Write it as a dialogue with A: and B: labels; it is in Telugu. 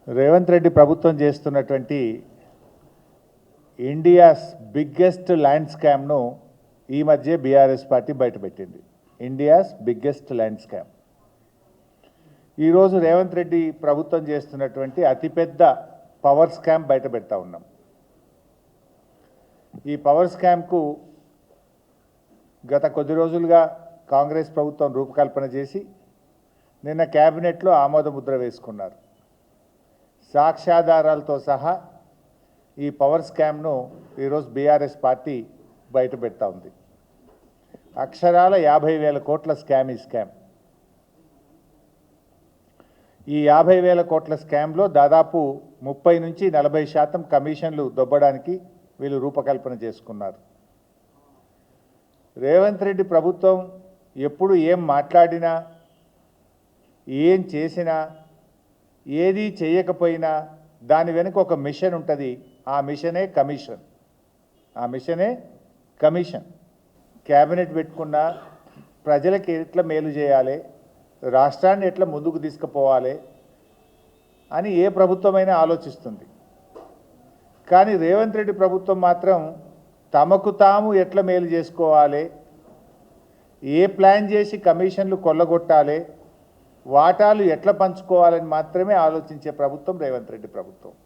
A: రేవంత్ రెడ్డి ప్రభుత్వం చేస్తున్నటువంటి ఇండియాస్ బిగ్గెస్ట్ ల్యాండ్ స్కామ్ను ఈ మధ్య బీఆర్ఎస్ పార్టీ బయటపెట్టింది. India's biggest land scam. ఈరోజు రేవంత్ రెడ్డి ప్రభుత్వం చేస్తున్నటువంటి అతిపెద్ద పవర్ స్కామ్ బయట పెడతా ఉన్నాం. ఈ పవర్ స్కామ్కు గత కొద్ది రోజులుగా కాంగ్రెస్ ప్రభుత్వం రూపకల్పన చేసి నిన్న క్యాబినెట్లో ఆమోద ముద్ర వేసుకున్నారు. సాక్ష్యాధారాలతో సహా ఈ పవర్ స్కామ్ను ఈరోజు బీఆర్ఎస్ పార్టీ బయట పెడతా ఉంది. అక్షరాల 50,000 కోట్ల స్కామ్ ఈ స్కామ్. ఈ 50,000 కోట్ల స్కామ్లో దాదాపు 30 నుంచి 40% కమిషన్లు దొబ్బడానికి వీళ్ళు రూపకల్పన చేసుకున్నారు. రేవంత్ రెడ్డి ప్రభుత్వం ఎప్పుడు ఏం మాట్లాడినా, ఏం చేసినా, ఏది చేయకపోయినా దాని వెనుక ఒక మిషన్ ఉంటుంది. ఆ మిషనే కమిషన్. క్యాబినెట్ పెట్టుకున్న ప్రజలకు ఎట్లా మేలు చేయాలి, రాష్ట్రాన్ని ఎట్లా ముందుకు తీసుకుపోవాలి అని ఏ ప్రభుత్వమైనా ఆలోచిస్తుంది. కానీ రేవంత్ రెడ్డి ప్రభుత్వం మాత్రం తమకు తాము ఎట్లా మేలు చేసుకోవాలి, ఏ ప్లాన్ చేసి కమిషన్లు కొల్లగొట్టాలి, వాటాలు ఎట్లా పంచుకోవాలని మాత్రమే ఆలోచించే ప్రభుత్వం రేవంత్ రెడ్డి ప్రభుత్వం.